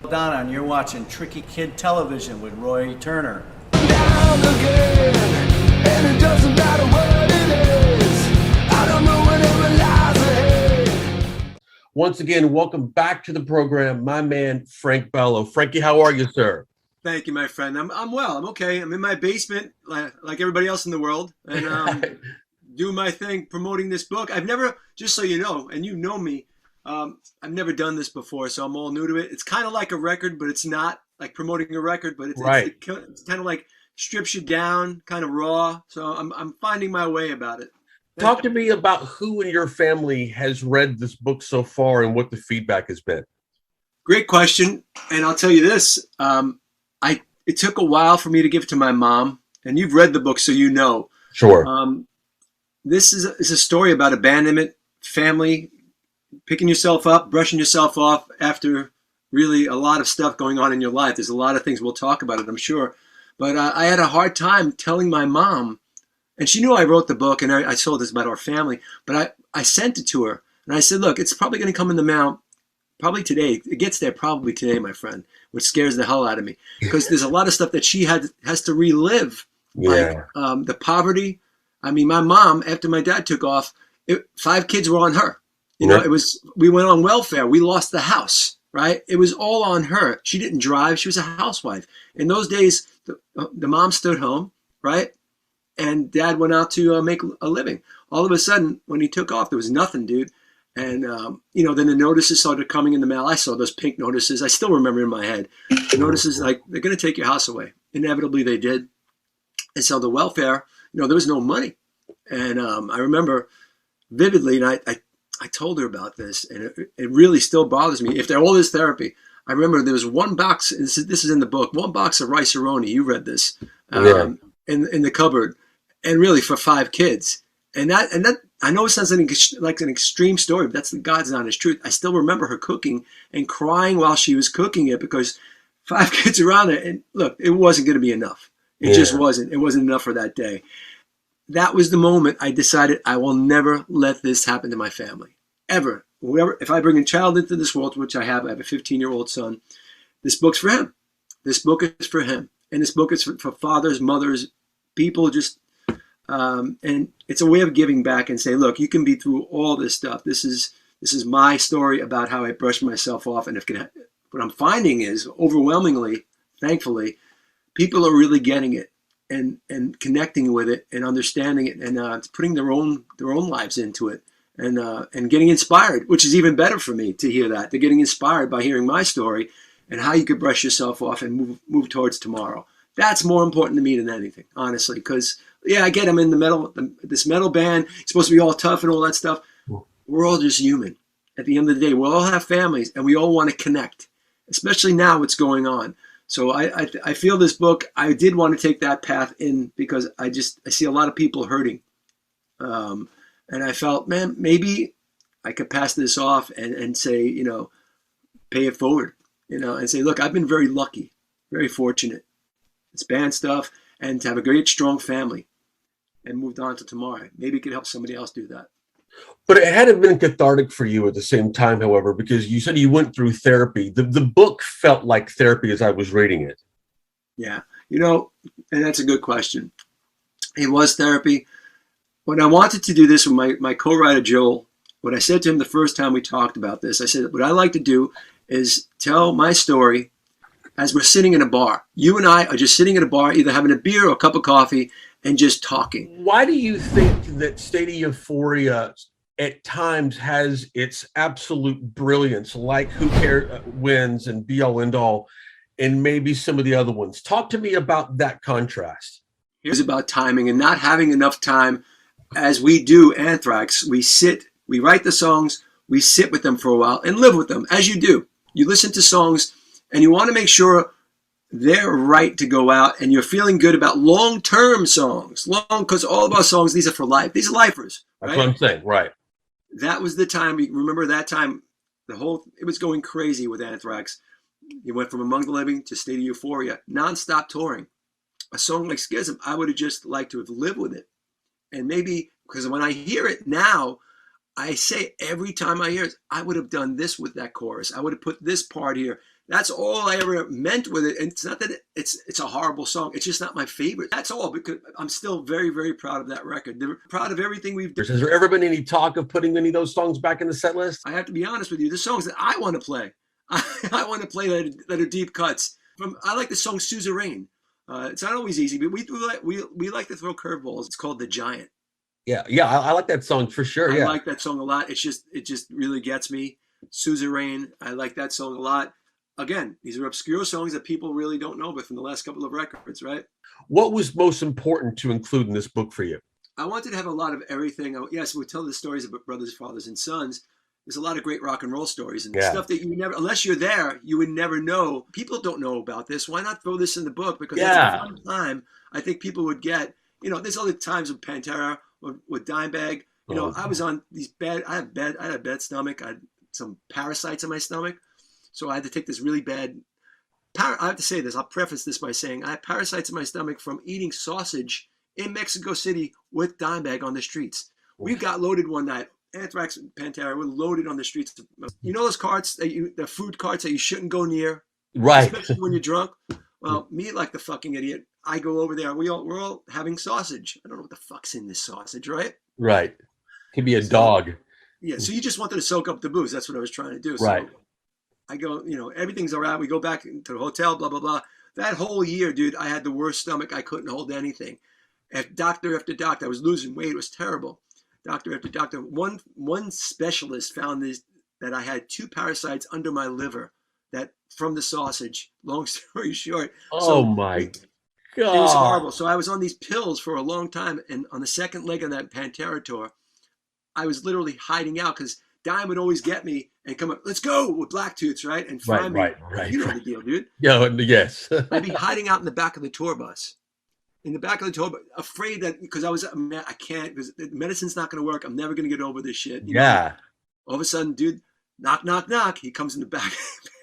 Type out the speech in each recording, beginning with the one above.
Donna, and you're watching Tricky Kid Television with Roy Turner. Down again, and it doesn't matter what it is. I don't know whatever lies ahead. Once again, welcome back to the program, my man, Frank Bello. Frankie, how are you, sir? Thank you, my friend. I'm well. I'm okay. I'm in my basement, like everybody else in the world, and doing my thing, promoting this book. I've never, just so you know, and you know me, I've never done this before, so I'm all new to it. It's kind of like a record, but it's not like promoting a record, but it's kind of like strips you down, kind of raw. So I'm finding my way about it. Talk to me about who in your family has read this book so far and what the feedback has been. Great question, and I'll tell you this. It took a while for me to give it to my mom, and you've read the book, so you know. Sure. This is a story about abandonment, family, picking yourself up, brushing yourself off after really a lot of stuff going on in your life. There's a lot of things, we'll talk about it, I'm sure. But I had a hard time telling my mom, and she knew I wrote the book, and I told this about our family, but I sent it to her, and I said, look, it's probably going to come in the mail probably today. It gets there probably today, my friend, which scares the hell out of me, because there's a lot of stuff that she has to relive, like the poverty. I mean, my mom, after my dad took off, 5 kids were on her. You know, we went on welfare. We lost the house, right? It was all on her. She didn't drive. She was a housewife. In those days, the mom stood home, right? And dad went out to make a living. All of a sudden, when he took off, there was nothing, dude. And, then the notices started coming in the mail. I saw those pink notices. I still remember in my head. The notices like, they're going to take your house away. Inevitably, they did. And so the welfare, there was no money. And I remember vividly, and I told her about this, and it really still bothers me. If all this therapy, I remember there was one box, and this is in the book, one box of rice-a-roni. You read this in the cupboard, and really for 5 kids. And that I know it sounds like an extreme story, but that's the God's honest truth. I still remember her cooking and crying while she was cooking it because 5 kids around her. And look, it wasn't going to be enough. It just wasn't. It wasn't enough for that day. That was the moment I decided I will never let this happen to my family, ever. If I bring a child into this world, which I have a 15-year-old son, this book's for him. This book is for him. And this book is for fathers, mothers, people just, and it's a way of giving back and say, look, you can be through all this stuff. This is my story about how I brushed myself off. And what I'm finding is overwhelmingly, thankfully, people are really getting it and connecting with it and understanding it and putting their own lives into it and getting inspired, which is even better for me to hear that. They're getting inspired by hearing my story and how you could brush yourself off and move towards tomorrow. That's more important to me than anything, honestly, because I get I'm in this metal band. It's supposed to be all tough and all that stuff. We're all just human. At the end of the day, we all have families and we all want to connect, especially now what's going on. So I feel this book, I did want to take that path in because I see a lot of people hurting. And I felt, man, maybe I could pass this off and say, pay it forward, and say, look, I've been very lucky, very fortunate. It's band stuff and to have a great, strong family and moved on to tomorrow. Maybe it could help somebody else do that. But it hadn't been cathartic for you at the same time, however, because you said you went through therapy. The book felt like therapy as I was reading it. Yeah. And that's a good question. It was therapy. When I wanted to do this with my co-writer, Joel, what I said to him the first time we talked about this, I said, what I like to do is tell my story as we're sitting in a bar. You and I are just sitting at a bar, either having a beer or a cup of coffee and just talking. Why do you think that State of Euphoria at times has its absolute brilliance, like Who Cares Wins and Be All End All, and maybe some of the other ones? Talk to me about that contrast. Here's about timing and not having enough time. As we do Anthrax, we write the songs, we sit with them for a while and live with them, as you do. You listen to songs and you want to make sure they're right to go out and you're feeling good about long-term songs. Because all of our songs, these are for life. These are lifers. That's what I'm saying, right. That was the time, remember that time, it was going crazy with Anthrax. You went from Among the Living to State of Euphoria, non-stop touring. A song like Schism, I would have just liked to have lived with it. And maybe, because when I hear it now, I say every time I hear it, I would have done this with that chorus. I would have put this part here. That's all I ever meant with it. And it's not that it's a horrible song. It's just not my favorite. That's all, because I'm still very, very proud of that record. They're proud of everything we've done. Has there ever been any talk of putting any of those songs back in the set list? I have to be honest with you. The songs that I want to play, I want to play that are deep cuts. I like the song Suzerain. It's not always easy, but we like to throw curveballs. It's called The Giant. Yeah, I like that song for sure. I like that song a lot. It just really gets me. Suzerain, I like that song a lot. Again, these are obscure songs that people really don't know, but from the last couple of records, right? What was most important to include in this book for you? I wanted to have a lot of everything. Yes, we tell the stories about brothers, fathers, and sons. There's a lot of great rock and roll stories and stuff that you never, unless you're there, you would never know. People don't know about this. Why not throw this in the book? Because it's a fun time. I think people would get, there's other times with Pantera, with Dimebag. I was on these bad, I had a bad stomach. I had some parasites in my stomach. So I had to take this really bad, I have to say this, I'll preface this by saying I had parasites in my stomach from eating sausage in Mexico City with Dimebag on the streets. We got loaded one night. Anthrax and Pantera were loaded on the streets. You know those carts, the food carts that you shouldn't go near? Right. Especially when you're drunk? Well, me like the fucking idiot, I go over there. We're all having sausage. I don't know what the fuck's in this sausage, right? Right. Could be a dog. Yeah, so you just wanted to soak up the booze. That's what I was trying to do. Right. So I go, everything's all right. We go back to the hotel, blah, blah, blah. That whole year, dude, I had the worst stomach. I couldn't hold anything. At doctor after doctor, I was losing weight. It was terrible. Doctor after doctor. One specialist found that I had 2 parasites under my liver that from the sausage. Long story short. Oh, my God. It was horrible. So I was on these pills for a long time. And on the second leg of that Pantera tour, I was literally hiding out because Dime would always get me and come up, let's go with Blacktooths, right? And find me. Right. You know the deal, dude. Yeah, yes. I'd be hiding out in the back of the tour bus. In the back of the tour bus, afraid that because I can't, because medicine's not going to work. I'm never going to get over this shit. All of a sudden, dude, knock, knock, knock. He comes in the back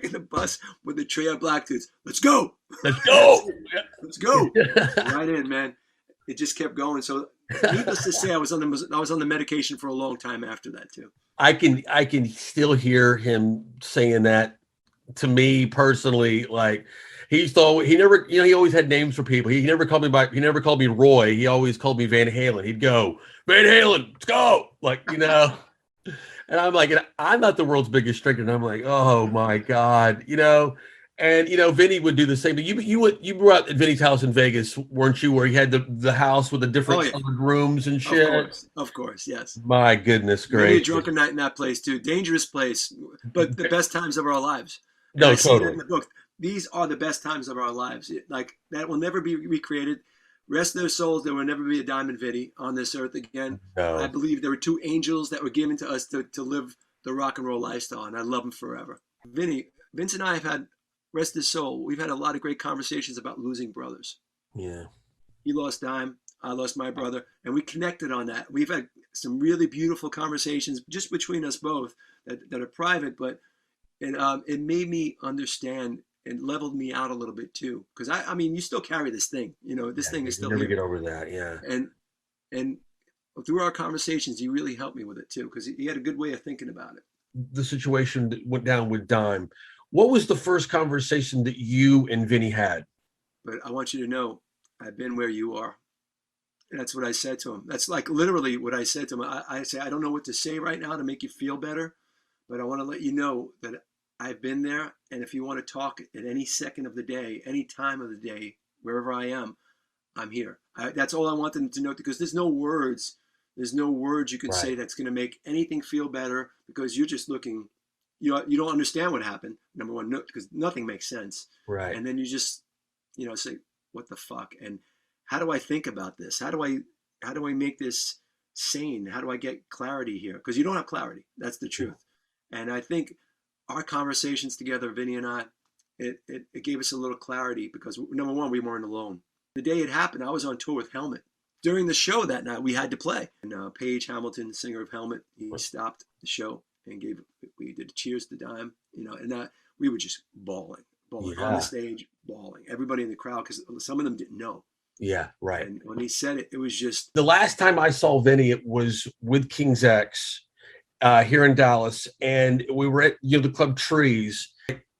of the bus with a tray of Blacktooths. Let's go. Let's go. Let's go. Right in, man. It just kept going. So needless to say, I was on the medication for a long time after that too. I can still hear him saying that to me personally. Like he never, he always had names for people. He never called me Roy. He always called me Van Halen. He'd go, Van Halen, let's go. Like, and I'm like, I'm not the world's biggest drinker. And I'm like, oh my God, and Vinny would do the same thing. You were out at Vinny's house in Vegas, weren't you? Where he had the house with the different colored rooms and shit. Of course, yes. My goodness, great. Maybe a drunken night in that place too. Dangerous place, but the best times of our lives. And No, I say totally. that in the book. These are the best times of our lives. Like that will never be recreated. Rest their souls. There will never be a Diamond Vinny on this earth again. No. I believe there were 2 angels that were given to us to live the rock and roll lifestyle, and I love them forever. Vince and I have had, rest his soul, we've had a lot of great conversations about losing brothers. Yeah. He lost Dime, I lost my brother, and we connected on that. We've had some really beautiful conversations just between us both that are private, but it made me understand and leveled me out a little bit too. Because I mean, you still carry this thing, this thing is still never here. get over that, yeah. And through our conversations, he really helped me with it too, because he had a good way of thinking about it. The situation that went down with Dime. What was the first conversation that you and Vinny had? But I want you to know, I've been where you are. And that's what I said to him. That's like literally what I said to him. I say, I don't know what to say right now to make you feel better, but I want to let you know that I've been there. And if you want to talk at any second of the day, any time of the day, wherever I am, I'm here. That's all I want them to know, because there's no words you can say that's going to make anything feel better, because you're just looking, you don't understand what happened. Number one, because nothing makes sense. Right. And then you just, say, what the fuck? And how do I think about this? How do I make this sane? How do I get clarity here? Because you don't have clarity. That's the truth. And I think our conversations together, Vinny and I, it gave us a little clarity, because number one, we weren't alone. The day it happened, I was on tour with Helmet. During the show that night, we had to play. And Paige Hamilton, singer of Helmet, he stopped the show and we did a cheers to Dime, and we were just bawling on the stage, bawling. Everybody in the crowd, because some of them didn't know. Yeah, right. And when he said it, it was just... The last time I saw Vinny, it was with King's X, here in Dallas, and we were at the club Trees.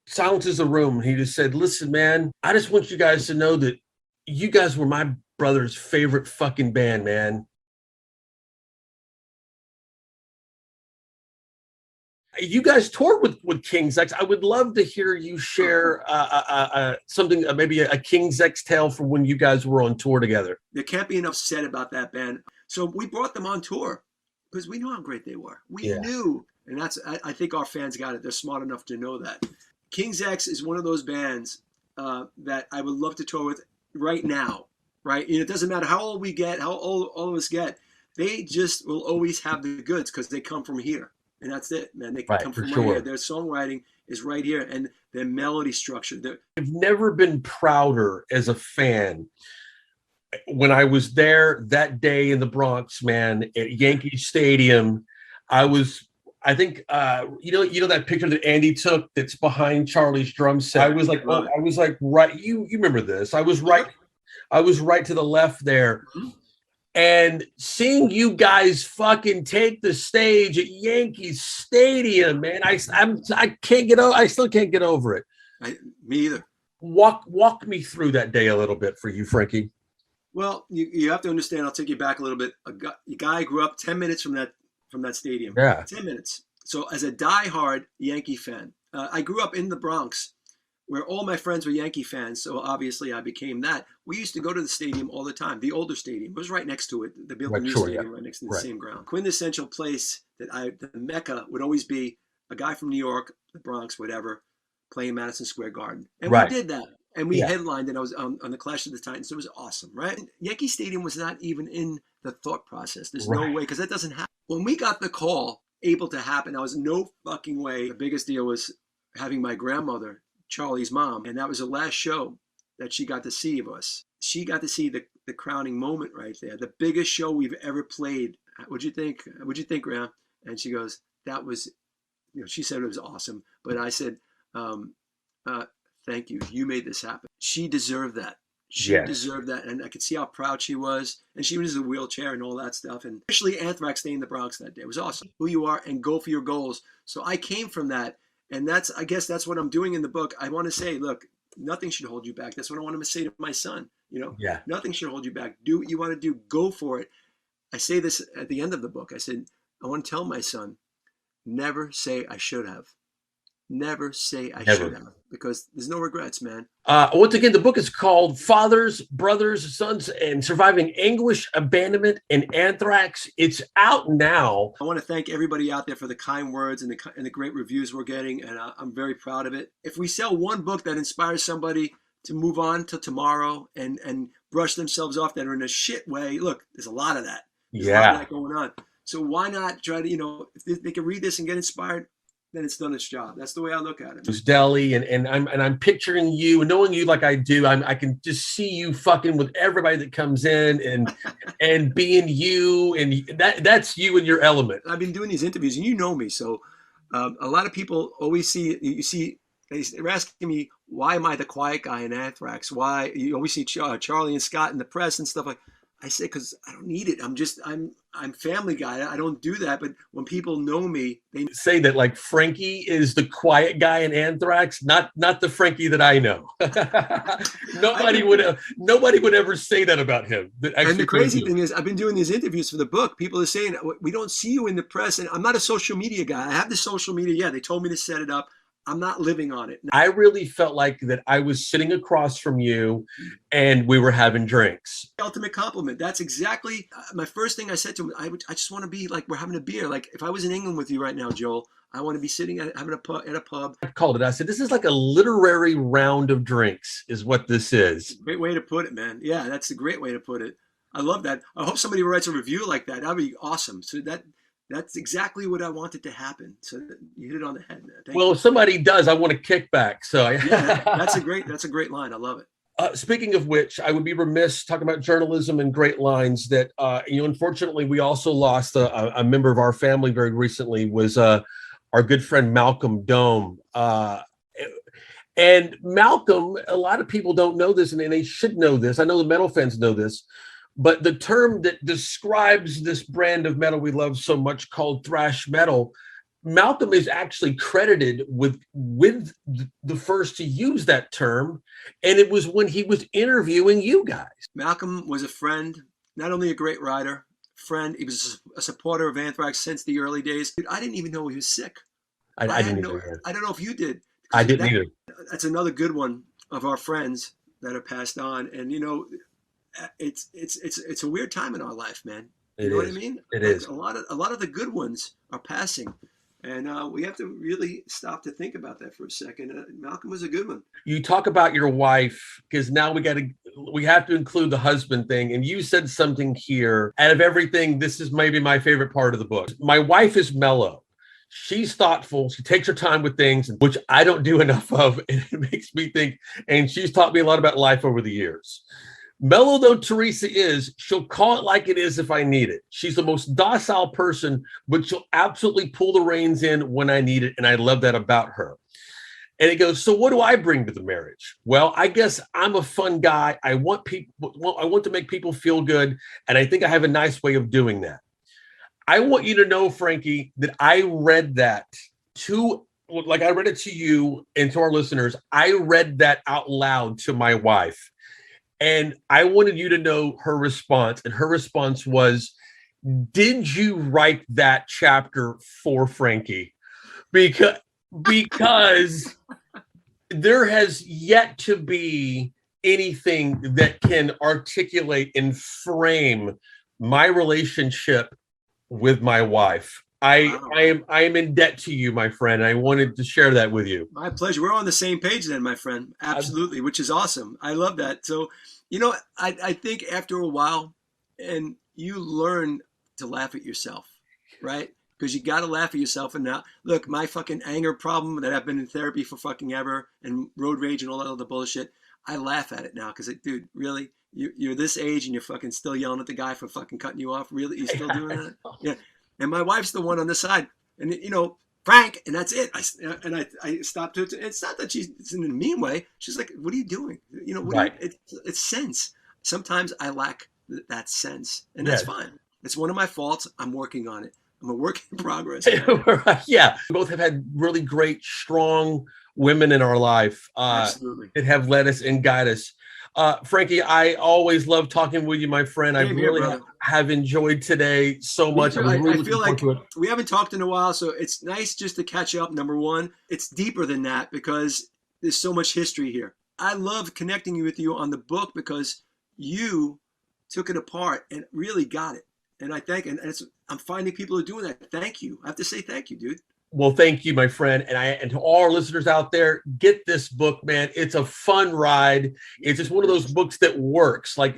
Silences the room, and he just said, "Listen, man, I just want you guys to know that you guys were my brother's favorite fucking band, man. You guys toured with King's X. I would love to hear you share something, maybe a King's X tale from when you guys were on tour together." There can't be enough said about that band. So we brought them on tour because we knew how great they were. We knew, and I think our fans got it. They're smart enough to know that. King's X is one of those bands that I would love to tour with right now. Right? It doesn't matter how old we get, how old all of us get. They just will always have the goods because they come from here. And that's it, man. They come from right here. Their songwriting is right here, and their melody structure. I've never been prouder as a fan. When I was there that day in the Bronx, man, at Yankee Stadium, I think you know that picture that Andy took that's behind Charlie's drum set. I was like, right. You remember this? I was right to the left there. Mm-hmm. And seeing you guys fucking take the stage at Yankee Stadium, man, I still can't get over it. Me either. Walk me through that day a little bit for you, Frankie. Well, you have to understand. I'll take you back a little bit. A guy grew up 10 minutes from that stadium. Yeah, 10 minutes. So as a diehard Yankee fan, I grew up in the Bronx, where all my friends were Yankee fans, so obviously I became that. We used to go to the stadium all the time, the older stadium. It was right next to it. They built a new stadium right next to the same ground. Quintessential place the Mecca would always be a guy from New York, the Bronx, whatever, playing Madison Square Garden. And we did that. And we headlined, and I was on the Clash of the Titans. It was awesome, right? And Yankee Stadium was not even in the thought process. There's no way, because that doesn't happen. When we got the call, able to happen, I was no fucking way. The biggest deal was having my grandmother, Charlie's mom, and that was the last show that she got to see of us. She got to see the crowning moment right there, the biggest show we've ever played. What'd you think? What'd you think, Graham? And she goes, "That was," she said it was awesome, but I said, "Thank you. You made this happen." She deserved that. She deserved that, and I could see how proud she was. And she was in a wheelchair and all that stuff. And especially Anthrax staying in the Bronx that day. It was awesome. Who you are and go for your goals. So I came from that. And I guess that's what I'm doing in the book. I want to say, look, nothing should hold you back. That's what I want to say to my son. Nothing should hold you back. Do what you want to do. Go for it. I say this at the end of the book. I said, I want to tell my son, never say I should have. Never say I should have, because there's no regrets, man. Once again, the book is called Fathers, Brothers, Sons, and Surviving Anguish, Abandonment, and Anthrax. It's out now. I want to thank everybody out there for the kind words and the great reviews we're getting, and I'm very proud of it. If we sell one book that inspires somebody to move on to tomorrow and brush themselves off that are in a shit way, look, there's a lot of that. There's a lot of that going on. So why not try to, if they can read this and get inspired, then it's done its job. That's the way I look at it. It's Deli, and I'm picturing you, and knowing you like I do, I can just see you fucking with everybody that comes in and being you, and that's you in your element. I've been doing these interviews, and you know me, so a lot of people always they're asking me, why am I the quiet guy in Anthrax? Why you always see Charlie and Scott in the press and stuff like. I say, because I don't need it. I'm Family Guy. I don't do that. But when people know me, they say that like Frankie is the quiet guy in Anthrax, not the Frankie that I know. Nobody would ever say that about him. And the crazy thing is, I've been doing these interviews for the book. People are saying, we don't see you in the press. And I'm not a social media guy. I have the social media. Yeah, they told me to set it up. I'm not living on it. I really felt like that I was sitting across from you and we were having drinks. Ultimate compliment. That's exactly my first thing I said to him. I just want to be like, we're having a beer. Like if I was in England with you right now, Joel, I want to be sitting at a pub. I called it. I said, this is like a literary round of drinks is what this is. Great way to put it, man. Yeah, that's a great way to put it. I love that. I hope somebody writes a review like that. That'd be awesome. So that's exactly what I wanted to happen. So you hit it on the head, man. Thank you. If somebody does, I want a kickback. So yeah, that's a great line. I love it. Speaking of which, I would be remiss talking about journalism and great lines that, unfortunately, we also lost a member of our family very recently, was our good friend Malcolm Dome. And Malcolm, a lot of people don't know this, and they should know this. I know the metal fans know this. But the term that describes this brand of metal we love so much called thrash metal, Malcolm is actually credited with the first to use that term, and it was when he was interviewing you guys. Malcolm was a friend, not only a great writer, friend. He was a supporter of Anthrax since the early days. Dude, I didn't even know he was sick. I didn't either. I don't know if you did. I didn't either. That's another good one of our friends that have passed on, and you know, it's a weird time in our life, man. You know what I mean? It is. A lot of the good ones are passing. And we have to really stop to think about that for a second. Malcolm was a good one. You talk about your wife, because now we have to include the husband thing. And you said something here. Out of everything, this is maybe my favorite part of the book. My wife is mellow. She's thoughtful. She takes her time with things, which I don't do enough of. And it makes me think. And she's taught me a lot about life over the years. Mellow though Teresa is, she'll call it like it is if I need it. She's the most docile person, but she'll absolutely pull the reins in when I need it. And I love that about her. And it goes, so what do I bring to the marriage? Well, I guess I'm a fun guy. I want to make people feel good. And I think I have a nice way of doing that. I want you to know, Frankie, that I read that I read it to you and to our listeners. I read that out loud to my wife. And I wanted you to know her response. And her response was, did you write that chapter for Frankie? Because there has yet to be anything that can articulate and frame my relationship with my wife. I am in debt to you, my friend. I wanted to share that with you. My pleasure. We're on the same page then, my friend. Absolutely, which is awesome. I love that. So, you know, I think after a while, and you learn to laugh at yourself, right? Because you got to laugh at yourself. And now, look, my fucking anger problem that I've been in therapy for fucking ever, and road rage and all that other bullshit, I laugh at it now because, dude, really? You're this age and you're fucking still yelling at the guy for fucking cutting you off? Really? You still doing that? Yeah. And my wife's the one on the side, and you know, Frank, and that's it. I stopped her. It's not that she's in a mean way. She's like, "What are you doing? You know, right. It's sense. Sometimes I lack that sense, and that's fine. It's one of my faults. I'm working on it. I'm a work in progress." Yeah, we both have had really great, strong women in our life Absolutely. that have led us and guide us. Frankie, I always love talking with you, my friend. I really have enjoyed today so much. I feel like we haven't talked in a while, so it's nice just to catch up. Number one, it's deeper than that because there's so much history here. I love connecting with you on the book because you took it apart and really got it. And I thank, and I'm finding people who are doing that. Thank you. I have to say thank you, dude. Well, thank you, my friend. And to all our listeners out there, get this book, man. It's a fun ride. It's just one of those books that works. Like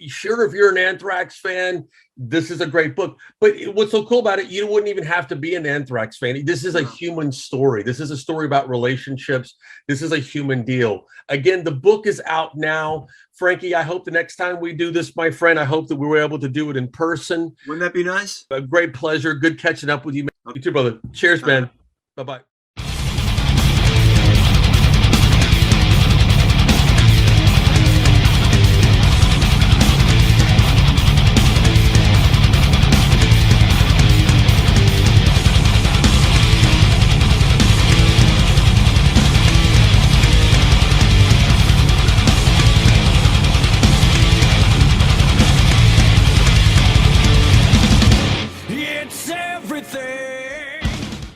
sure, if you're an Anthrax fan, this is a great book. But what's so cool about it, you wouldn't even have to be an Anthrax fan. This is a human story. This is a story about relationships. This is a human deal. Again, the book is out now. Frankie, I hope the next time we do this, my friend, I hope that we were able to do it in person. Wouldn't that be nice? A great pleasure. Good catching up with you, man. You too, brother. Cheers, man. Bye-bye.